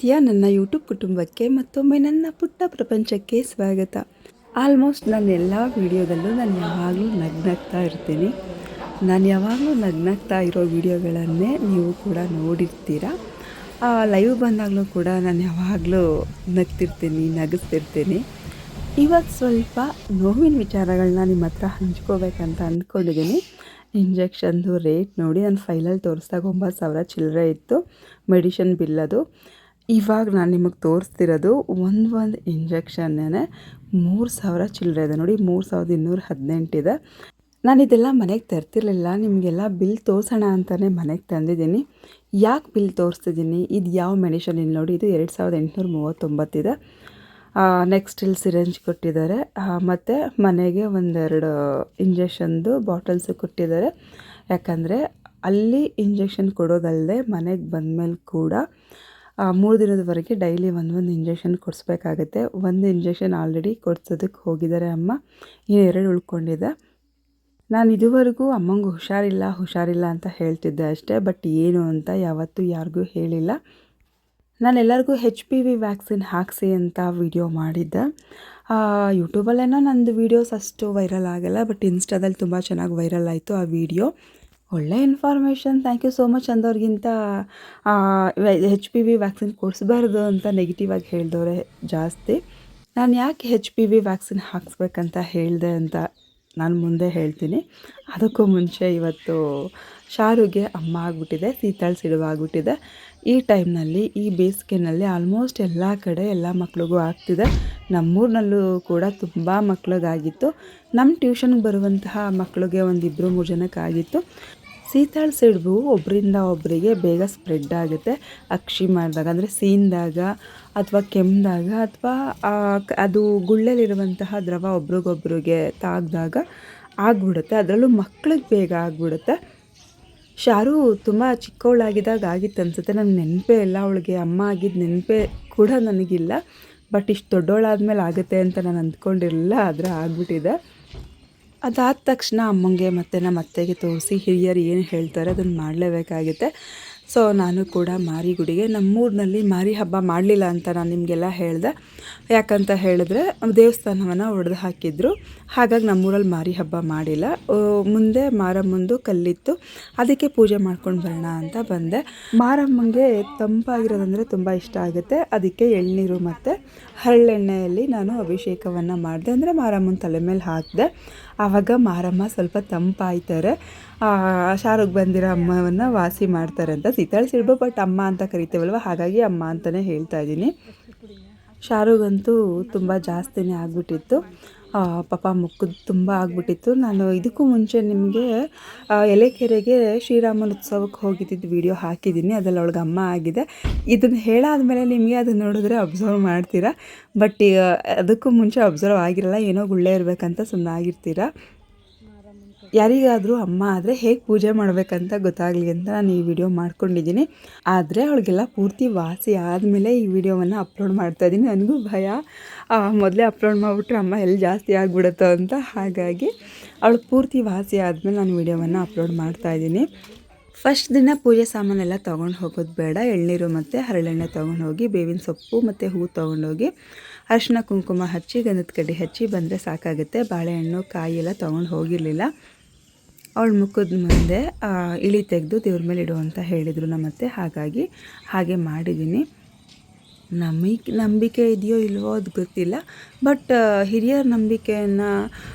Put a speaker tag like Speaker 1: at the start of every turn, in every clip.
Speaker 1: ಪ್ರೀತಿಯ ನನ್ನ ಯೂಟ್ಯೂಬ್ ಕುಟುಂಬಕ್ಕೆ ಮತ್ತೊಮ್ಮೆ ನನ್ನ ಪುಟ್ಟ ಪ್ರಪಂಚಕ್ಕೆ ಸ್ವಾಗತ. ಆಲ್ಮೋಸ್ಟ್ ನನ್ನ ಎಲ್ಲ ವೀಡಿಯೋದಲ್ಲೂ ನಾನು ಯಾವಾಗಲೂ ನಗ್ನಗ್ತಾ ಇರ್ತೀನಿ. ನಾನು ಯಾವಾಗಲೂ ನಗ್ನಗ್ತಾ ಇರೋ ವೀಡಿಯೋಗಳನ್ನೇ ನೀವು ಕೂಡ ನೋಡಿರ್ತೀರ. ಲೈವ್ ಬಂದಾಗಲೂ ಕೂಡ ನಾನು ಯಾವಾಗಲೂ ನಗ್ತಿರ್ತೀನಿ, ನಗಿಸ್ತಿರ್ತೀನಿ. ಇವತ್ತು ಸ್ವಲ್ಪ ನೋವಿನ ವಿಚಾರಗಳನ್ನ ನಿಮ್ಮ ಹತ್ರ ಹಂಚ್ಕೋಬೇಕಂತ ಅಂದ್ಕೊಂಡಿದ್ದೀನಿ. ಇಂಜೆಕ್ಷನ್ದು ರೇಟ್ ನೋಡಿ, ನಾನು ಫೈಲಲ್ಲಿ ತೋರಿಸ್ದಾಗ 9,000 ಚಿಲ್ಲರೆ ಇತ್ತು ಮೆಡಿಷನ್ ಬಿಲ್. ಅದು ಇವಾಗ ನಾನು ನಿಮಗೆ ತೋರಿಸ್ತಿರೋದು ಒಂದು ಇಂಜೆಕ್ಷನ್ನೇ 3,000 ಚಿಲ್ಲರೆ ಇದೆ ನೋಡಿ. 3,218 ಇದೆ. ನಾನು ಇದೆಲ್ಲ ಮನೆಗೆ ತರ್ತಿರ್ಲಿಲ್ಲ, ನಿಮಗೆಲ್ಲ ಬಿಲ್ ತೋರಿಸೋಣ ಅಂತಲೇ ಮನೆಗೆ ತಂದಿದ್ದೀನಿ. ಯಾಕೆ ಬಿಲ್ ತೋರಿಸ್ತಿದ್ದೀನಿ, ಇದು ಯಾವ ಮೆಡಿಷನ್ ಇಲ್ಲಿ ನೋಡಿ, ಇದು 2,839 ಇದೆ. ನೆಕ್ಸ್ಟ್ ಇಲ್ಲಿ ಸಿರೆಂಜ್ ಕೊಟ್ಟಿದ್ದಾರೆ, ಮತ್ತು ಮನೆಗೆ ಒಂದೆರಡು ಇಂಜೆಕ್ಷನ್ದು ಬಾಟಲ್ಸು ಕೊಟ್ಟಿದ್ದಾರೆ. ಯಾಕಂದರೆ ಅಲ್ಲಿ ಇಂಜೆಕ್ಷನ್ ಕೊಡೋದಲ್ಲದೆ ಮನೆಗೆ ಬಂದಮೇಲೆ ಕೂಡ 3 ದಿನದವರೆಗೆ ಡೈಲಿ ಒಂದು ಇಂಜೆಕ್ಷನ್ ಕೊಡಿಸ್ಬೇಕಾಗತ್ತೆ. ಒಂದು ಇಂಜೆಕ್ಷನ್ ಆಲ್ರೆಡಿ ಕೊಡ್ಸೋದಕ್ಕೆ ಹೋಗಿದ್ದಾರೆ ಅಮ್ಮ, ಇನ್ನು 2 ಉಳ್ಕೊಂಡಿದೆ. ನಾನು ಇದುವರೆಗೂ ಅಮ್ಮಂಗೆ ಹುಷಾರಿಲ್ಲ ಅಂತ ಹೇಳ್ತಿದ್ದೆ ಅಷ್ಟೇ, ಬಟ್ ಏನು ಅಂತ ಯಾವತ್ತೂ ಯಾರಿಗೂ ಹೇಳಿಲ್ಲ. ನಾನೆಲ್ಲರಿಗೂ HPV ವ್ಯಾಕ್ಸಿನ್ ಹಾಕಿಸಿ ಅಂತ ವಿಡಿಯೋ ಮಾಡಿದ್ದೆ. ಯೂಟ್ಯೂಬಲ್ಲೇನೋ ನಂದು ವೀಡಿಯೋಸ್ ಅಷ್ಟು ವೈರಲ್ ಆಗಲ್ಲ, ಬಟ್ ಇನ್ಸ್ಟಾದಲ್ಲಿ ತುಂಬ ಚೆನ್ನಾಗಿ ವೈರಲ್ ಆಯಿತು ಆ ವಿಡಿಯೋ. ಒಳ್ಳೆ information, thank you so much ಅಂದವ್ರಿಗಿಂತ HPV ವ್ಯಾಕ್ಸಿನ್ ಕೊಡಿಸ್ಬಾರ್ದು ಅಂತ ನೆಗೆಟಿವ್ ಆಗಿ ಹೇಳಿದವ್ರೆ ಜಾಸ್ತಿ. ನಾನು ಯಾಕೆ HPV ವ್ಯಾಕ್ಸಿನ್ ಹಾಕಿಸ್ಬೇಕಂತ ಹೇಳಿದೆ ಅಂತ ನಾನು ಮುಂದೆ ಹೇಳ್ತೀನಿ. ಅದಕ್ಕೂ ಮುಂಚೆ ಇವತ್ತು ಶಾರುಗೆ ಅಮ್ಮ ಆಗಿಬಿಟ್ಟಿದೆ, ಸೀತಾಳ ಸಿಡುವು ಆಗಿಬಿಟ್ಟಿದೆ. ಈ ಟೈಮ್ನಲ್ಲಿ, ಈ ಬೇಸಿಗೆನಲ್ಲಿ ಆಲ್ಮೋಸ್ಟ್ ಎಲ್ಲ ಕಡೆ ಎಲ್ಲ ಮಕ್ಳಿಗೂ ಆಗ್ತಿದೆ. ನಮ್ಮೂರಿನಲ್ಲೂ ಕೂಡ ತುಂಬ ಮಕ್ಳಿಗಾಗಿತ್ತು. ನಮ್ಮ ಟ್ಯೂಷನ್ಗೆ ಬರುವಂತಹ ಮಕ್ಕಳಿಗೆ ಒಂದು 2-3 ಜನಕ್ಕಾಗಿತ್ತು. ಸೀತಾಳ ಸಿಡುಬು ಒಬ್ಬರಿಂದ ಒಬ್ಬರಿಗೆ ಬೇಗ ಸ್ಪ್ರೆಡ್ ಆಗುತ್ತೆ. ಅಕ್ಷಿ ಮಾಡಿದಾಗ, ಅಂದರೆ ಸೀನ್ದಾಗ ಅಥವಾ ಕೆಮ್ಮಿದಾಗ ಅಥವಾ ಅದು ಗುಳ್ಳೆಲಿರುವಂತಹ ದ್ರವ ಒಬ್ರಿಗೊಬ್ರಿಗೆ ತಾಗಿದಾಗ ಆಗಿಬಿಡುತ್ತೆ. ಅದರಲ್ಲೂ ಮಕ್ಳಿಗೆ ಬೇಗ ಆಗಿಬಿಡುತ್ತೆ. ಶಾರು ತುಂಬ ಚಿಕ್ಕವಳಾಗಿದ್ದಾಗ ಆಗಿತ್ತು ಅನಿಸುತ್ತೆ, ನನಗೆ ನೆನಪೇ ಇಲ್ಲ. ಅವಳಿಗೆ ಅಮ್ಮ ಆಗಿದ್ದು ನೆನಪೇ ಕೂಡ ನನಗಿಲ್ಲ. ಬಟ್ ಇಷ್ಟು ದೊಡ್ಡವಳಾದ್ಮೇಲೆ ಆಗುತ್ತೆ ಅಂತ ನಾನು ಅಂದ್ಕೊಂಡಿರಲಿಲ್ಲ, ಆದರೆ ಆಗಿಬಿಟ್ಟಿದೆ. ಅದಾದ ತಕ್ಷಣ ಅಮ್ಮಂಗೆ ಮತ್ತು ನಮ್ಮ ಅತ್ತೆಗೆ ತೋರಿಸಿ ಹಿರಿಯರು ಏನು ಹೇಳ್ತಾರೆ ಅದನ್ನು ಮಾಡಲೇಬೇಕಾಗುತ್ತೆ. ಸೊ ನಾನು ಕೂಡ ಮಾರಿ ಗುಡಿಗೆ, ನಮ್ಮೂರಿನಲ್ಲಿ ಮಾರಿ ಹಬ್ಬ ಮಾಡಲಿಲ್ಲ ಅಂತ ನಾನು ನಿಮಗೆಲ್ಲ ಹೇಳಿದೆ. ಯಾಕಂತ ಹೇಳಿದ್ರೆ ದೇವಸ್ಥಾನವನ್ನು ಒಡೆದು ಹಾಕಿದ್ರು, ಹಾಗಾಗಿ ನಮ್ಮೂರಲ್ಲಿ ಮಾರಿ ಹಬ್ಬ ಮಾಡಿಲ್ಲ. ಮುಂದೆ ಮಾರಮ್ಮಂದು ಕಲ್ಲಿತ್ತು, ಅದಕ್ಕೆ ಪೂಜೆ ಮಾಡ್ಕೊಂಡು ಬರೋಣ ಅಂತ ಬಂದೆ. ಮಾರಮ್ಮಂಗೆ ತಂಪಾಗಿರೋದಂದರೆ ತುಂಬ ಇಷ್ಟ ಆಗುತ್ತೆ, ಅದಕ್ಕೆ ಎಳ್ನೀರು ಮತ್ತು ಹರಳೆಣ್ಣೆಯಲ್ಲಿ ನಾನು ಅಭಿಷೇಕವನ್ನು ಮಾಡಿದೆ, ಅಂದರೆ ಮಾರಮ್ಮನ ತಲೆ ಮೇಲೆ ಹಾಕಿದೆ. ಆವಾಗ ಮಾರಮ್ಮ ಸ್ವಲ್ಪ ತಂಪಾಯ್ತಾರೆ. ಶಾರುಗೆ ಬಂದಿರೋ ಅಮ್ಮವನ್ನು ವಾಸಿ ಮಾಡ್ತಾರೆ ಅಂತ. ಸೀತಾಳ ಸಿಡುಬು ಬಟ್ ಅಮ್ಮ ಅಂತ ಕರಿತೇವಲ್ವ, ಹಾಗಾಗಿ ಅಮ್ಮ ಅಂತಲೇ ಹೇಳ್ತಾ ಇದ್ದೀನಿ. ಶಾರುಗಂತೂ ತುಂಬ ಜಾಸ್ತಿನೇ ಆಗಿಬಿಟ್ಟಿತ್ತು, ಪಾಪ ಮುಖದ ತುಂಬ ಆಗಿಬಿಟ್ಟಿತ್ತು. ನಾನು ಇದಕ್ಕೂ ಮುಂಚೆ ನಿಮಗೆ ಎಲೆಕೆರೆಗೆ ಶ್ರೀರಾಮನ ಉತ್ಸವಕ್ಕೆ ಹೋಗಿದ್ದಿದ್ದು ವಿಡಿಯೋ ಹಾಕಿದ್ದೀನಿ, ಅದರಲ್ಲಿ ಅವಳಿಗೆ ಅಮ್ಮ ಆಗಿದೆ. ಇದನ್ನು ಹೇಳಾದ್ಮೇಲೆ ನಿಮಗೆ ಅದನ್ನು ನೋಡಿದ್ರೆ ಅಬ್ಸರ್ವ್ ಮಾಡ್ತೀರಾ, ಬಟ್ ಅದಕ್ಕೂ ಮುಂಚೆ ಅಬ್ಸರ್ವ್ ಆಗಿರಲ್ಲ, ಏನೋ ಗುಳ್ಳೆ ಇರಬೇಕಂತ ಸುಮ್ಮನಾಗಿರ್ತೀರ. ಯಾರಿಗಾದರೂ ಅಮ್ಮ ಆದರೆ ಹೇಗೆ ಪೂಜೆ ಮಾಡಬೇಕಂತ ಗೊತ್ತಾಗಲಿ ಅಂತ ನಾನು ಈ ವಿಡಿಯೋ ಮಾಡ್ಕೊಂಡಿದ್ದೀನಿ. ಆದರೆ ಅವಳಿಗೆಲ್ಲ ಪೂರ್ತಿ ವಾಸಿ ಆದಮೇಲೆ ಈ ವಿಡಿಯೋವನ್ನು ಅಪ್ಲೋಡ್ ಮಾಡ್ತಾಯಿದ್ದೀನಿ. ನನಗೂ ಭಯ, ಮೊದಲೇ ಅಪ್ಲೋಡ್ ಮಾಡಿಬಿಟ್ರೆ ಅಮ್ಮ ಎಲ್ಲಿ ಜಾಸ್ತಿ ಆಗಿಬಿಡುತ್ತೋ ಅಂತ. ಹಾಗಾಗಿ ಅವಳು ಪೂರ್ತಿ ವಾಸಿ ಆದಮೇಲೆ ನಾನು ವಿಡಿಯೋವನ್ನು ಅಪ್ಲೋಡ್ ಮಾಡ್ತಾಯಿದ್ದೀನಿ. ಫಸ್ಟ್ ದಿನ ಪೂಜೆ ಸಾಮಾನೆಲ್ಲ ತೊಗೊಂಡು ಹೋಗೋದು ಬೇಡ. ಎಳ್ನೀರು ಮತ್ತು ಹರಳೆಣ್ಣೆ ತೊಗೊಂಡು ಹೋಗಿ, ಬೇವಿನ ಸೊಪ್ಪು ಮತ್ತು ಹೂವು ತೊಗೊಂಡೋಗಿ, ಅರಿಶಿನ ಕುಂಕುಮ ಹಚ್ಚಿ, ಗಂಧದ ಕಡ್ಡಿ ಹಚ್ಚಿ ಬಂದರೆ ಸಾಕಾಗುತ್ತೆ. ಬಾಳೆಹಣ್ಣು ಕಾಯಿ ಎಲ್ಲ ತೊಗೊಂಡು ಹೋಗಿರಲಿಲ್ಲ. ಅವಳ ಮುಖದ ಮುಂದೆ ಇಳಿ ತೆಗೆದು ದೇವ್ರ ಮೇಲೆ ಇಡು ಅಂತ ಹೇಳಿದರು ನಮ್ಮತ್ತೆ, ಹಾಗಾಗಿ ಹಾಗೆ ಮಾಡಿದ್ದೀನಿ. ನಂಬಿಕೆ ಇದೆಯೋ ಇಲ್ವೋ ಅದು ಗೊತ್ತಿಲ್ಲ, ಬಟ್ ಹಿರಿಯರ ನಂಬಿಕೆಯನ್ನು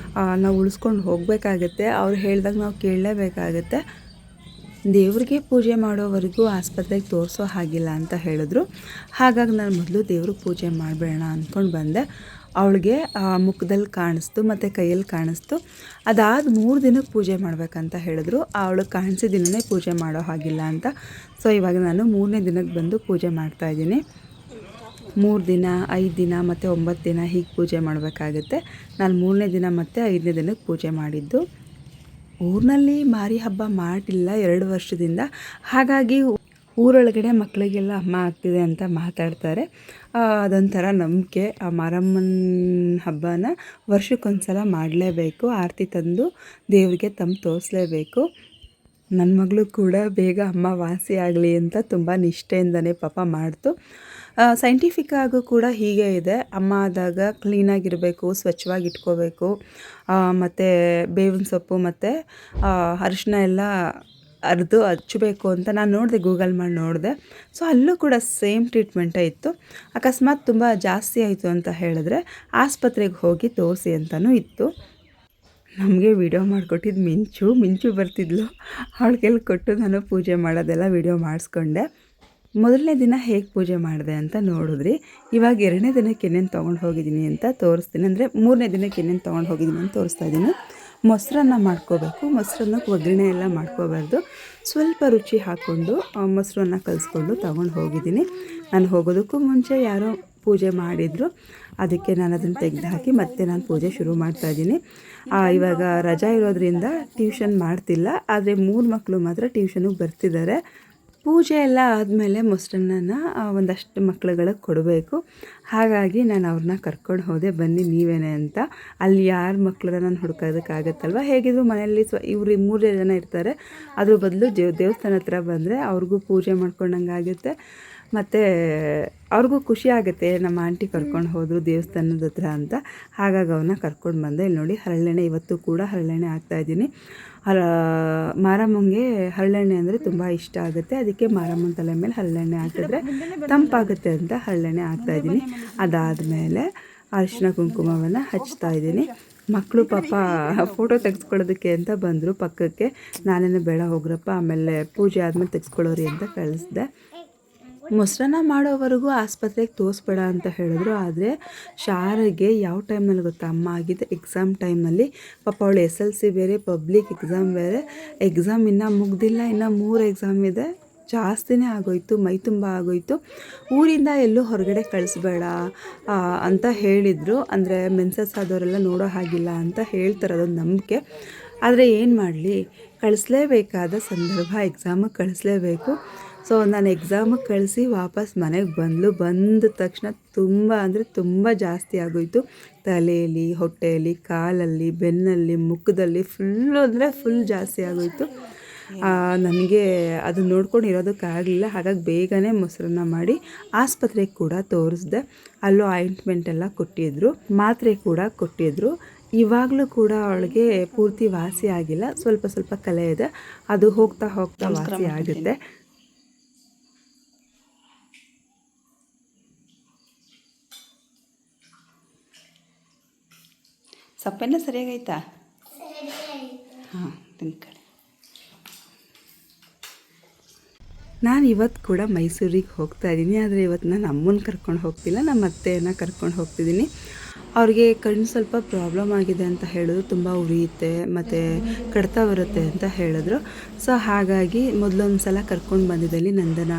Speaker 1: ನಾವು ಉಳಿಸ್ಕೊಂಡು ಹೋಗಬೇಕಾಗತ್ತೆ. ಅವ್ರು ಹೇಳಿದಾಗ ನಾವು ಕೇಳಲೇಬೇಕಾಗತ್ತೆ. ದೇವ್ರಿಗೆ ಪೂಜೆ ಮಾಡೋವರೆಗೂ ಆಸ್ಪತ್ರೆಗೆ ತೋರಿಸೋ ಹಾಗಿಲ್ಲ ಅಂತ ಹೇಳಿದ್ರು. ಹಾಗಾಗಿ ನಾನು ಮೊದಲು ದೇವ್ರಿಗೆ ಪೂಜೆ ಮಾಡಬೇಡ ಅಂದ್ಕೊಂಡು ಬಂದೆ. ಅವಳಿಗೆ ಮುಖದಲ್ಲಿ ಕಾಣಿಸ್ತು ಮತ್ತು ಕೈಯಲ್ಲಿ ಕಾಣಿಸ್ತು. ಅದಾದ 3 ದಿನಕ್ಕೆ ಪೂಜೆ ಮಾಡಬೇಕಂತ ಹೇಳಿದ್ರು. ಅವಳು ಕಾಣಿಸಿದ ದಿನವೇ ಪೂಜೆ ಮಾಡೋ ಹಾಗಿಲ್ಲ ಅಂತ. ಸೊ ಇವಾಗ ನಾನು 3ನೇ ದಿನಕ್ಕೆ ಬಂದು ಪೂಜೆ ಮಾಡ್ತಾಯಿದ್ದೀನಿ. 3 ದಿನ, 5 ದಿನ ಮತ್ತು 9 ದಿನ ಹೀಗೆ ಪೂಜೆ ಮಾಡಬೇಕಾಗುತ್ತೆ. ನಾನು 3ನೇ ದಿನ ಮತ್ತು 5ನೇ ದಿನಕ್ಕೆ ಪೂಜೆ ಮಾಡಿದ್ದು. ಊರಿನಲ್ಲಿ ಮಾರಿ ಹಬ್ಬ ಮಾಡಿಲ್ಲ 2 ವರ್ಷದಿಂದ, ಹಾಗಾಗಿ ಊರೊಳಗಡೆ ಮಕ್ಕಳಿಗೆಲ್ಲ ಅಮ್ಮ ಆಗ್ತಿದೆ ಅಂತ ಮಾತಾಡ್ತಾರೆ. ಅದೊಂಥರ ನಂಬಿಕೆ. ಆ ಮಾರಮ್ಮನ ಹಬ್ಬನ ವರ್ಷಕ್ಕೊಂದ್ಸಲ ಮಾಡಲೇಬೇಕು. ಆರತಿ ತಂದು ದೇವರಿಗೆ ತೋರಿಸ್ಲೇಬೇಕು. ನನ್ನ ಮಗಳು ಕೂಡ ಬೇಗ ಅಮ್ಮ ವಾಸಿ ಆಗಲಿ ಅಂತ ತುಂಬ ನಿಷ್ಠೆಯಿಂದನೇ ಪಾಪ ಮಾಡ್ತು. ಸೈಂಟಿಫಿಕ್ ಆಗೂ ಕೂಡ ಹೀಗೆ ಇದೆ. ಅಮ್ಮ ಆದಾಗ ಕ್ಲೀನಾಗಿರಬೇಕು, ಸ್ವಚ್ಛವಾಗಿ ಇಟ್ಕೋಬೇಕು, ಮತ್ತು ಬೇವಿನ ಸೊಪ್ಪು ಮತ್ತು ಅರಿಶಿನ ಎಲ್ಲ ಅರೆದು ಹಚ್ಚಬೇಕು ಅಂತ ನಾನು ನೋಡಿದೆ, ಗೂಗಲ್ ಮಾಡಿ ನೋಡಿದೆ. ಸೊ ಅಲ್ಲೂ ಕೂಡ ಸೇಮ್ ಟ್ರೀಟ್ಮೆಂಟೇ ಇತ್ತು. ಅಕಸ್ಮಾತ್ ತುಂಬ ಜಾಸ್ತಿ ಆಯಿತು ಅಂತ ಹೇಳಿದ್ರೆ ಆಸ್ಪತ್ರೆಗೆ ಹೋಗಿ ತೋರಿಸಿ ಅಂತಲೂ ಇತ್ತು. ನಮಗೆ ವಿಡಿಯೋ ಮಾಡಿಕೊಟ್ಟಿದ್ದು ಮಿಂಚು ಬರ್ತಿದ್ಲು. ಅವಳ ಕೈಲಿ ಕೊಟ್ಟು ನಾನು ಪೂಜೆ ಮಾಡೋದೆಲ್ಲ ವಿಡಿಯೋ ಮಾಡಿಸ್ಕೊಂಡೆ. ಮೊದಲನೇ ದಿನ ಹೇಗೆ ಪೂಜೆ ಮಾಡಿದೆ ಅಂತ ನೋಡಿದ್ರಿ. ಇವಾಗ 2ನೇ ದಿನಕ್ಕೆ ಏನೇನು ತೊಗೊಂಡು ಹೋಗಿದ್ದೀನಿ ಅಂತ ತೋರಿಸ್ತೀನಿ. ಅಂದರೆ 3ನೇ ದಿನಕ್ಕೆ ಏನೇನು ತೊಗೊಂಡು ಹೋಗಿದ್ದೀನಿ ಅಂತ ತೋರಿಸ್ತಾ ಇದ್ದೀನಿ. ಮೊಸರನ್ನ ಮಾಡ್ಕೋಬೇಕು. ಮೊಸರನ್ನಕ್ಕೆ ಒಗ್ಗರಣೆ ಎಲ್ಲ ಮಾಡ್ಕೋಬಾರ್ದು. ಸ್ವಲ್ಪ ರುಚಿ ಹಾಕ್ಕೊಂಡು ಮೊಸರನ್ನ ಕಲಿಸ್ಕೊಂಡು ತೊಗೊಂಡು ಹೋಗಿದ್ದೀನಿ. ನಾನು ಹೋಗೋದಕ್ಕೂ ಮುಂಚೆ ಯಾರೋ ಪೂಜೆ ಮಾಡಿದರು, ಅದಕ್ಕೆ ನಾನು ಅದನ್ನು ತೆಗೆದುಹಾಕಿ ಮತ್ತೆ ನಾನು ಪೂಜೆ ಶುರು ಮಾಡ್ತಾಯಿದ್ದೀನಿ. ಇವಾಗ ರಜಾ ಇರೋದ್ರಿಂದ ಟ್ಯೂಷನ್ ಮಾಡ್ತಿಲ್ಲ, ಆದರೆ 3 ಮಕ್ಕಳು ಮಾತ್ರ ಟ್ಯೂಷನಿಗೆ ಬರ್ತಿದ್ದಾರೆ. ಪೂಜೆ ಎಲ್ಲ ಆದಮೇಲೆ ಮೊಸರನ್ನ ಒಂದಷ್ಟು ಮಕ್ಳುಗಳಿಗೆ ಕೊಡಬೇಕು. ಹಾಗಾಗಿ ನಾನು ಅವ್ರನ್ನ ಕರ್ಕೊಂಡು ಹೋದೆ, ಬನ್ನಿ ನೀವೇನೆ ಅಂತ. ಅಲ್ಲಿ ಯಾರ ಮಕ್ಕಳನ್ನ ನಾನು ಹುಡ್ಕೋದಕ್ಕಾಗತ್ತಲ್ವ. ಹೇಗಿದ್ರು ಮನೆಯಲ್ಲಿ ಇವ್ರು 3 ಜನ ಇರ್ತಾರೆ. ಅದ್ರ ಬದಲು ದೇವಸ್ಥಾನ ಹತ್ರ ಬಂದರೆ ಅವ್ರಿಗೂ ಪೂಜೆ ಮಾಡ್ಕೊಂಡಂಗೆ ಆಗುತ್ತೆ, ಮತ್ತು ಅವ್ರಿಗೂ ಖುಷಿ ಆಗುತ್ತೆ, ನಮ್ಮ ಆಂಟಿ ಕರ್ಕೊಂಡು ಹೋದರು ದೇವಸ್ಥಾನದ ಹತ್ರ ಅಂತ. ಹಾಗಾಗಿ ಅವನ್ನ ಕರ್ಕೊಂಡು ಬಂದೆ. ಇಲ್ಲಿ ನೋಡಿ ಹರಳೆಣ್ಣೆ, ಇವತ್ತು ಕೂಡ ಹರಳೆಣ್ಣೆ ಹಾಕ್ತಾಯಿದ್ದೀನಿ. ಮಾರಮ್ಮಂಗೆ ಹರಳೆಣ್ಣೆ ಅಂದರೆ ತುಂಬ ಇಷ್ಟ ಆಗುತ್ತೆ, ಅದಕ್ಕೆ ಮಾರಮ್ಮನ ತಲೆ ಮೇಲೆ ಹರಳೆಣ್ಣೆ ಹಾಕಿದ್ರೆ ತಂಪಾಗುತ್ತೆ ಅಂತ ಹರಳೆಣ್ಣೆ ಹಾಕ್ತಾಯಿದ್ದೀನಿ. ಅದಾದಮೇಲೆ ಅರಿಶಿನ ಕುಂಕುಮವನ್ನು ಹಚ್ತಾಯಿದ್ದೀನಿ. ಮಕ್ಕಳು ಪಾಪ ಫೋಟೋ ತೆಗೆಸ್ಕೊಳ್ಳೋದಕ್ಕೆ ಅಂತ ಬಂದರು ಪಕ್ಕಕ್ಕೆ. ನಾನೇನು ಬೇಡ ಹೋಗ್ರಪ್ಪ, ಆಮೇಲೆ ಪೂಜೆ ಆದಮೇಲೆ ತೆಗೆಸ್ಕೊಳ್ಳೋರಿ ಅಂತ ಕಳಿಸ್ದೆ. ಮೊಸರನ್ನ ಮಾಡೋವರೆಗೂ ಆಸ್ಪತ್ರೆಗೆ ತೋರಿಸ್ಬೇಡ ಅಂತ ಹೇಳಿದ್ರು. ಆದರೆ ಶಾರಿಗೆ ಯಾವ ಟೈಮ್ನಲ್ಲಿ ಗೊತ್ತಾ, ಅಮ್ಮ ಆಗಿದ್ದು ಎಕ್ಸಾಮ್ ಟೈಮಲ್ಲಿ. ಪಾಪ ಅವಳು SLC ಬೇರೆ, ಪಬ್ಲಿಕ್ ಎಕ್ಸಾಮ್ ಬೇರೆ. ಎಕ್ಸಾಮ್ ಇನ್ನೂ ಮುಗ್ದಿಲ್ಲ, ಇನ್ನೂ 3 ಎಕ್ಸಾಮ್ ಇದೆ. ಜಾಸ್ತಿನೇ ಆಗೋಯ್ತು, ಮೈ ತುಂಬ ಆಗೋಯ್ತು. ಊರಿಂದ ಎಲ್ಲೂ ಹೊರಗಡೆ ಕಳಿಸ್ಬೇಡ ಅಂತ ಹೇಳಿದರು. ಅಂದರೆ ಮೆನ್ಸಸ್ ಆದವರೆಲ್ಲ ನೋಡೋ ಹಾಗಿಲ್ಲ ಅಂತ ಹೇಳ್ತಾರೆ, ಅದೊಂದು ನಂಬಿಕೆ. ಆದರೆ ಏನು ಮಾಡಲಿ, ಕಳಿಸ್ಲೇಬೇಕಾದ ಸಂದರ್ಭ, ಎಕ್ಸಾಮಿಗೆ ಕಳಿಸ್ಲೇಬೇಕು. ಸೊ ನಾನು ಎಕ್ಸಾಮಿಗೆ ಕಳಿಸಿ ವಾಪಸ್ ಮನೆಗೆ ಬಂದ ತಕ್ಷಣ ತುಂಬ ಅಂದರೆ ತುಂಬ ಜಾಸ್ತಿ ಆಗೋಯಿತು. ತಲೆಯಲ್ಲಿ, ಹೊಟ್ಟೆಯಲ್ಲಿ, ಕಾಲಲ್ಲಿ, ಬೆನ್ನಲ್ಲಿ, ಮುಖದಲ್ಲಿ ಫುಲ್ಲು ಅಂದರೆ ಫುಲ್ ಜಾಸ್ತಿ ಆಗೋಯಿತು. ನನಗೆ ಅದು ನೋಡ್ಕೊಂಡು ಇರೋದಕ್ಕಾಗಲಿಲ್ಲ. ಹಾಗಾಗಿ ಬೇಗನೆ ಮೊಸರನ್ನ ಮಾಡಿ ಆಸ್ಪತ್ರೆಗೆ ಕೂಡ ತೋರಿಸ್ದೆ. ಅಲ್ಲೂ ಆಯಿಂಟ್ಮೆಂಟ್ ಎಲ್ಲ ಕೊಟ್ಟಿದ್ದರು, ಮಾತ್ರೆ ಕೂಡ ಕೊಟ್ಟಿದ್ದರು. ಇವಾಗಲೂ ಕೂಡ ಅವಳಿಗೆ ಪೂರ್ತಿ ವಾಸಿ ಆಗಿಲ್ಲ, ಸ್ವಲ್ಪ ಸ್ವಲ್ಪ ಕಲೆ ಇದೆ, ಅದು ಹೋಗ್ತಾ ವಾಸಿ ಆಗುತ್ತೆ. ಸಪ್ಪೆಲ್ಲ ಸರಿಯಾಗೈತಾ? ಹಾಂ, ತಿನ್ಕೊಳ್ಳಿ. ನಾನು ಇವತ್ತು ಕೂಡ ಮೈಸೂರಿಗೆ ಹೋಗ್ತಾ ಇದ್ದೀನಿ. ಆದರೆ ಇವತ್ತು ನಾನು ಅಮ್ಮನ ಕರ್ಕೊಂಡು ಹೋಗ್ತಿಲ್ಲ, ನಮ್ಮ ಅತ್ತೆಯನ್ನು ಕರ್ಕೊಂಡು ಹೋಗ್ತಿದ್ದೀನಿ. ಅವ್ರಿಗೆ ಕಣ್ಣು ಸ್ವಲ್ಪ ಪ್ರಾಬ್ಲಮ್ ಆಗಿದೆ ಅಂತ ಹೇಳಿದ್ರು, ತುಂಬ ಉರಿಯುತ್ತೆ ಮತ್ತು ಕಡ್ತಾ ಬರುತ್ತೆ ಅಂತ ಹೇಳಿದ್ರು. ಸೊ ಹಾಗಾಗಿ ಮೊದಲೊಂದು ಸಲ ಕರ್ಕೊಂಡು ಬಂದಿದ್ದಲ್ಲಿ ನಂದನ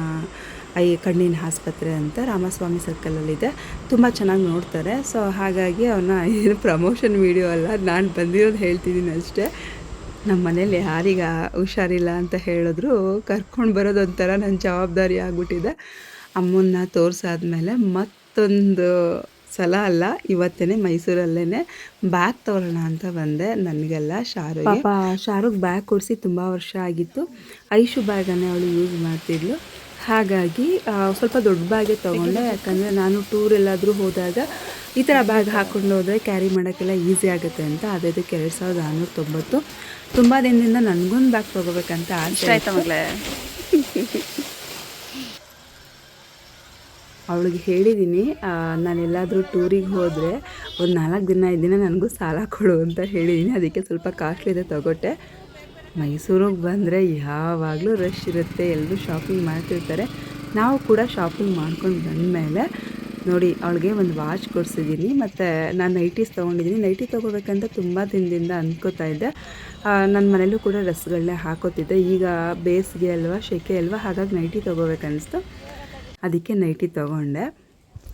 Speaker 1: ಕಣ್ಣಿನ ಆಸ್ಪತ್ರೆ ಅಂತ ರಾಮಸ್ವಾಮಿ ಸರ್ಕಲಲ್ಲಿದೆ, ತುಂಬ ಚೆನ್ನಾಗಿ ನೋಡ್ತಾರೆ. ಸೊ ಹಾಗಾಗಿ ಅವನ್ನ ಏನು ಪ್ರಮೋಷನ್ ವೀಡಿಯೋ ಅಲ್ಲ, ನಾನು ಬಂದಿರೋದು ಹೇಳ್ತಿದ್ದೀನಿ ಅಷ್ಟೇ. ನಮ್ಮ ಮನೇಲಿ ಯಾರಿಗೆ ಹುಷಾರಿಲ್ಲ ಅಂತ ಹೇಳಿದ್ರು ಕರ್ಕೊಂಡು ಬರೋದೊಂಥರ ನನ್ನ ಜವಾಬ್ದಾರಿ ಆಗಿಬಿಟ್ಟಿದೆ. ಅಮ್ಮನ್ನ ತೋರಿಸಾದ್ಮೇಲೆ ಮತ್ತೊಂದು ಸಲ ಅಲ್ಲ, ಇವತ್ತೇ ಮೈಸೂರಲ್ಲೇ ಬ್ಯಾಗ್ ತೊಗೊಳ್ಳೋಣ ಅಂತ ಬಂದೆ. ನನಗೆಲ್ಲ ಶಾರುಗ್ ಬ್ಯಾಗ್ ಕೊಡಿಸಿ ತುಂಬ ವರ್ಷ ಆಗಿತ್ತು. ಐಶು ಬ್ಯಾಗನ್ನೇ ಅವಳು ಯೂಸ್ ಮಾಡ್ತಿದ್ಲು. ಹಾಗಾಗಿ ಸ್ವಲ್ಪ ದೊಡ್ಡ ಬ್ಯಾಗೇ ತೊಗೊಂಡೆ. ಯಾಕಂದರೆ ನಾನು ಟೂರ್ ಎಲ್ಲಾದರೂ ಹೋದಾಗ ಈ ಥರ ಬ್ಯಾಗ್ ಹಾಕ್ಕೊಂಡು ಹೋದರೆ ಕ್ಯಾರಿ ಮಾಡೋಕ್ಕೆಲ್ಲ ಈಸಿ ಆಗುತ್ತೆ ಅಂತ. ಅದಕ್ಕೆ 2690. ತುಂಬ ದಿನದಿಂದ ನನಗೊಂದು ಬ್ಯಾಗ್ ತೊಗೋಬೇಕಂತ ಆಸೆ ಆಯ್ತು ಮಗಳೇ. ಅವಳಿಗೆ ಹೇಳಿದ್ದೀನಿ, ನಾನೆಲ್ಲಾದರೂ ಟೂರಿಗೆ ಹೋದರೆ ಒಂದು 4 ದಿನ ನನಗೂ ಸಾಲ ಕೊಡು ಅಂತ ಹೇಳಿದ್ದೀನಿ. ಅದಕ್ಕೆ ಸ್ವಲ್ಪ ಕಾಸ್ಟ್ಲಿ ಇದೆ, ತೊಗೊಟ್ಟೆ. ಮೈಸೂರಿಗೆ ಬಂದರೆ ಯಾವಾಗಲೂ ರಶ್ ಇರುತ್ತೆ, ಎಲ್ಲರೂ ಶಾಪಿಂಗ್ ಮಾಡ್ತಿರ್ತಾರೆ. ನಾವು ಕೂಡ ಶಾಪಿಂಗ್ ಮಾಡ್ಕೊಂಡು ಬಂದಮೇಲೆ ನೋಡಿ ಅವಳಿಗೆ ಒಂದು ವಾಚ್ ಕೊಡಿಸಿದ್ದೀನಿ, ಮತ್ತು ನಾನು ನೈಟೀಸ್ ತೊಗೊಂಡಿದ್ದೀನಿ. ನೈಟಿ ತೊಗೋಬೇಕಂತ ತುಂಬ ದಿನದಿಂದ ಅಂದ್ಕೋತಾ ಇದ್ದೆ. ನನ್ನ ಮನೇಲೂ ಕೂಡ ಡ್ರೆಸ್ಗಳನ್ನೇ ಹಾಕೋತಿದ್ದೆ. ಈಗ ಬೇಸಿಗೆ ಅಲ್ವಾ, ಸೆಕೆ ಅಲ್ವಾ, ಹಾಗಾಗಿ ನೈಟಿ ತೊಗೋಬೇಕನ್ನಿಸ್ತು. ಅದಕ್ಕೆ ನೈಟಿ ತೊಗೊಂಡೆ.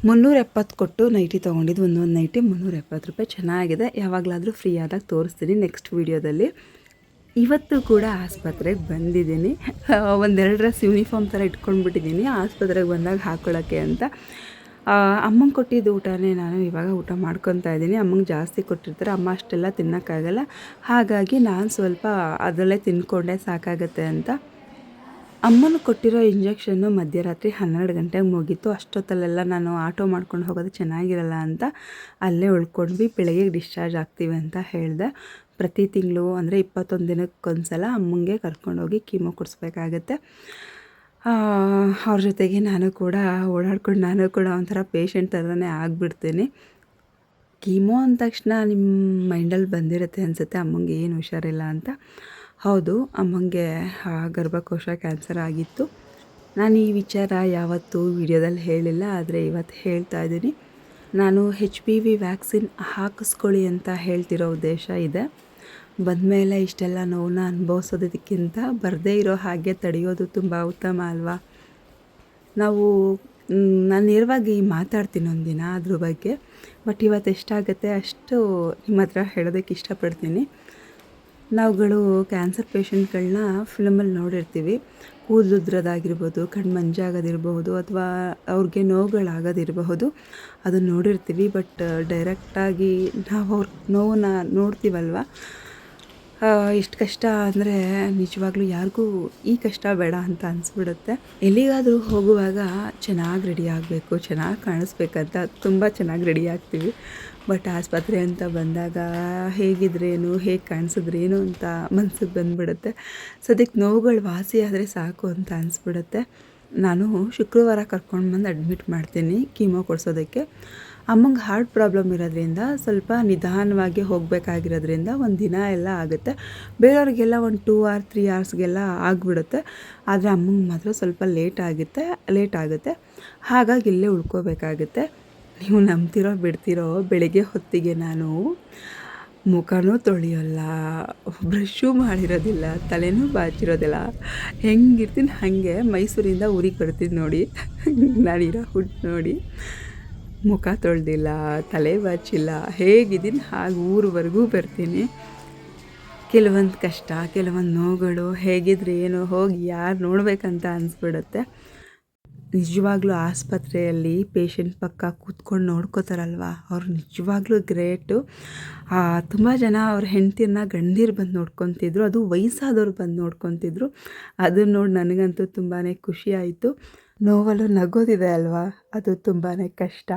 Speaker 1: 370 ಕೊಟ್ಟು ನೈಟಿ ತೊಗೊಂಡಿದ್ದು. ಒಂದೊಂದು ನೈಟಿ 370 ರೂಪಾಯಿ. ಚೆನ್ನಾಗಿದೆ. ಯಾವಾಗಲಾದರೂ ಫ್ರೀ ಆದಾಗ ತೋರಿಸ್ತೀನಿ ನೆಕ್ಸ್ಟ್ ವೀಡಿಯೋದಲ್ಲಿ. ಇವತ್ತು ಕೂಡ ಆಸ್ಪತ್ರೆಗೆ ಬಂದಿದ್ದೀನಿ. 1-2 ಡ್ರೆಸ್ ಯೂನಿಫಾರ್ಮ್ ಥರ ಇಟ್ಕೊಂಡ್ಬಿಟ್ಟಿದ್ದೀನಿ ಆಸ್ಪತ್ರೆಗೆ ಬಂದಾಗ ಹಾಕ್ಕೊಳ್ಳೋಕ್ಕೆ ಅಂತ. ಅಮ್ಮಂಗೆ ಕೊಟ್ಟಿದ್ದು ಊಟನೇ ನಾನು ಇವಾಗ ಊಟ ಮಾಡ್ಕೊತಾ ಇದ್ದೀನಿ. ಅಮ್ಮಂಗೆ ಜಾಸ್ತಿ ಕೊಟ್ಟಿರ್ತಾರೆ, ಅಮ್ಮ ಅಷ್ಟೆಲ್ಲ ತಿನ್ನೋಕ್ಕಾಗಲ್ಲ. ಹಾಗಾಗಿ ನಾನು ಸ್ವಲ್ಪ ಅದರಲ್ಲೇ ತಿನ್ಕೊಂಡೆ ಸಾಕಾಗತ್ತೆ ಅಂತ. ಅಮ್ಮನು ಕೊಟ್ಟಿರೋ ಇಂಜೆಕ್ಷನ್ನು ಮಧ್ಯರಾತ್ರಿ 12 ಗಂಟೆಗೆ ಮುಗೀತು. ಅಷ್ಟೊತ್ತಲ್ಲೆಲ್ಲ ನಾನು ಆಟೋ ಮಾಡ್ಕೊಂಡು ಹೋಗೋದು ಚೆನ್ನಾಗಿರಲ್ಲ ಅಂತ ಅಲ್ಲೇ ಉಳ್ಕೊಂಡ್ವಿ. ಬೆಳಗ್ಗೆ ಡಿಸ್ಚಾರ್ಜ್ ಆಗ್ತೀವಿ ಅಂತ ಹೇಳಿದೆ. ಪ್ರತಿ ತಿಂಗಳು ಅಂದರೆ 21 ದಿನಕ್ಕೊಂದ್ಸಲ ಅಮ್ಮಂಗೆ ಕರ್ಕೊಂಡೋಗಿ ಕೀಮೋ ಕೊಡಿಸ್ಬೇಕಾಗತ್ತೆ. ಅವ್ರ ಜೊತೆಗೆ ನಾನು ಕೂಡ ಓಡಾಡ್ಕೊಂಡು ನಾನು ಕೂಡ ಒಂಥರ ಪೇಷಂಟ್ ಥರನೇ ಆಗಿಬಿಡ್ತೀನಿ. ಕೀಮೋ ಅಂದ ತಕ್ಷಣ ನಿಮ್ಮ ಮೈಂಡಲ್ಲಿ ಬಂದಿರುತ್ತೆ ಅನಿಸುತ್ತೆ ಅಮ್ಮಂಗೆ ಏನು ಹುಷಾರಿಲ್ಲ ಅಂತ. ಹೌದು, ಅಮ್ಮಂಗೆ ಗರ್ಭಕೋಶ ಕ್ಯಾನ್ಸರ್ ಆಗಿತ್ತು. ನಾನು ಈ ವಿಚಾರ ಯಾವತ್ತೂ ವಿಡಿಯೋದಲ್ಲಿ ಹೇಳಿಲ್ಲ, ಆದರೆ ಇವತ್ತು ಹೇಳ್ತಾ ಇದ್ದೀನಿ. ನಾನು HPV ವ್ಯಾಕ್ಸಿನ್ ಹಾಕಿಸ್ಕೊಳ್ಳಿ ಅಂತ ಹೇಳ್ತಿರೋ ಉದ್ದೇಶ ಇದೆ. ಬಂದಮೇಲೆ ಇಷ್ಟೆಲ್ಲ ನೋವನ್ನ ಅನುಭವಿಸೋದಕ್ಕಿಂತ ಬರದೇ ಇರೋ ಹಾಗೆ ತಡೆಯೋದು ತುಂಬ ಉತ್ತಮ ಅಲ್ವಾ. ನಾನು ನೇರವಾಗಿ ಮಾತಾಡ್ತೀನಿ ಒಂದಿನ ಅದ್ರ ಬಗ್ಗೆ. ಬಟ್ ಇವತ್ತು ಎಷ್ಟಾಗುತ್ತೆ ಅಷ್ಟು ನಿಮ್ಮ ಹತ್ರ ಹೇಳೋದಕ್ಕೆ ಇಷ್ಟಪಡ್ತೀನಿ. ನಾವುಗಳು ಕ್ಯಾನ್ಸರ್ ಪೇಷಂಟ್ಗಳನ್ನ ಫಿಲಮಲ್ಲಿ ನೋಡಿರ್ತೀವಿ. ಕೂದಲು ಉದ್ರೋದಾಗಿರ್ಬೋದು, ಕಣ್ಣು ಮಂಜಾಗೋದಿರ್ಬಹುದು, ಅಥವಾ ಅವ್ರಿಗೆ ನೋವುಗಳಾಗೋದಿರಬಹುದು, ಅದನ್ನು ನೋಡಿರ್ತೀವಿ. ಬಟ್ ಡೈರೆಕ್ಟಾಗಿ ನಾವು ಅವ್ರ ನೋವನ್ನ ನೋಡ್ತೀವಲ್ವ, ಎಷ್ಟು ಕಷ್ಟ ಅಂದರೆ ನಿಜವಾಗ್ಲೂ ಯಾರಿಗೂ ಈ ಕಷ್ಟ ಬೇಡ ಅಂತ ಅನಿಸ್ಬಿಡುತ್ತೆ. ಎಲ್ಲಿಗಾದರೂ ಹೋಗುವಾಗ ಚೆನ್ನಾಗಿ ರೆಡಿ ಆಗಬೇಕು, ಚೆನ್ನಾಗಿ ಕಾಣಿಸ್ಬೇಕಂತ ತುಂಬ ಚೆನ್ನಾಗಿ ರೆಡಿ ಆಗ್ತೀವಿ. ಬಟ್ ಆಸ್ಪತ್ರೆ ಅಂತ ಬಂದಾಗ ಹೇಗಿದ್ರೇನು, ಹೇಗೆ ಕಾಣಿಸಿದ್ರೇನು ಅಂತ ಮನ್ಸಿಗೆ ಬಂದುಬಿಡುತ್ತೆ. ಸದ್ಯಕ್ಕೆ ನೋವುಗಳು ವಾಸಿ ಆದರೆ ಸಾಕು ಅಂತ ಅನಿಸ್ಬಿಡುತ್ತೆ. ನಾನು ಶುಕ್ರವಾರ ಕರ್ಕೊಂಡು ಬಂದು ಅಡ್ಮಿಟ್ ಮಾಡ್ತೀನಿ ಕೀಮೋ ಕೊಡಿಸೋದಕ್ಕೆ. ಅಮ್ಮಂಗೆ ಹಾರ್ಟ್ ಪ್ರಾಬ್ಲಮ್ ಇರೋದ್ರಿಂದ ಸ್ವಲ್ಪ ನಿಧಾನವಾಗಿ ಹೋಗಬೇಕಾಗಿರೋದ್ರಿಂದ ಒಂದು ದಿನ ಎಲ್ಲ ಆಗುತ್ತೆ. ಬೇರೆಯವ್ರಿಗೆಲ್ಲ ಒಂದು 2 or 3 hours ಆಗಿಬಿಡುತ್ತೆ. ಆದರೆ ಅಮ್ಮಂಗೆ ಮಾತ್ರ ಸ್ವಲ್ಪ ಲೇಟ್ ಆಗುತ್ತೆ. ಹಾಗಾಗಿ ಇಲ್ಲೇ ಉಳ್ಕೋಬೇಕಾಗುತ್ತೆ. ನೀವು ನಂಬ್ತಿರೋ ಬಿಡ್ತಿರೋ, ಬೆಳಗ್ಗೆ ಹೊತ್ತಿಗೆ ನಾನು ಮುಖನೂ ತೊಳೆಯೋಲ್ಲ, ಬ್ರಷು ಮಾಡಿರೋದಿಲ್ಲ, ತಲೆನೂ ಬಾಚಿರೋದಿಲ್ಲ. ಹೆಂಗಿರ್ತೀನಿ ಹಾಗೆ ಮೈಸೂರಿಂದ ಊರಿಗೆ ಬರ್ತೀನಿ ನೋಡಿ. ನಾನಿರೋ ಹುಟ್ಟು ನೋಡಿ, ಮುಖ ತೊಳೆದಿಲ್ಲ, ತಲೆ ಬಾಚಿಲ್ಲ, ಹೇಗಿದ್ದೀನಿ ಹಾಗೆ ಊರವರೆಗೂ ಬರ್ತೀನಿ. ಕೆಲವೊಂದು ಕಷ್ಟ, ಕೆಲವೊಂದು ನೋವುಗಳು, ಹೇಗಿದ್ರೆ ಏನು, ಹೋಗಿ ಯಾರು ನೋಡಬೇಕಂತ ಅನಿಸ್ಬಿಡುತ್ತೆ. ನಿಜವಾಗ್ಲೂ ಆಸ್ಪತ್ರೆಯಲ್ಲಿ ಪೇಷಂಟ್ ಪಕ್ಕ ಕೂತ್ಕೊಂಡು ನೋಡ್ಕೋತಾರಲ್ವ, ಅವ್ರು ನಿಜವಾಗ್ಲೂ ಗ್ರೇಟು. ತುಂಬ ಜನ ಅವ್ರ ಹೆಂಡ್ತಿರನ್ನ ಗಂಡೀರು ಬಂದು ನೋಡ್ಕೊತಿದ್ರು, ಅದು ವಯಸ್ಸಾದವ್ರು ಬಂದು ನೋಡ್ಕೊತಿದ್ರು. ಅದನ್ನು ನೋಡಿ ನನಗಂತೂ ತುಂಬಾ ಖುಷಿ ಆಯಿತು. ನೋವಲ್ಲೂ ನಗೋದಿದೆ ಅಲ್ವಾ, ಅದು ತುಂಬಾ ಕಷ್ಟ.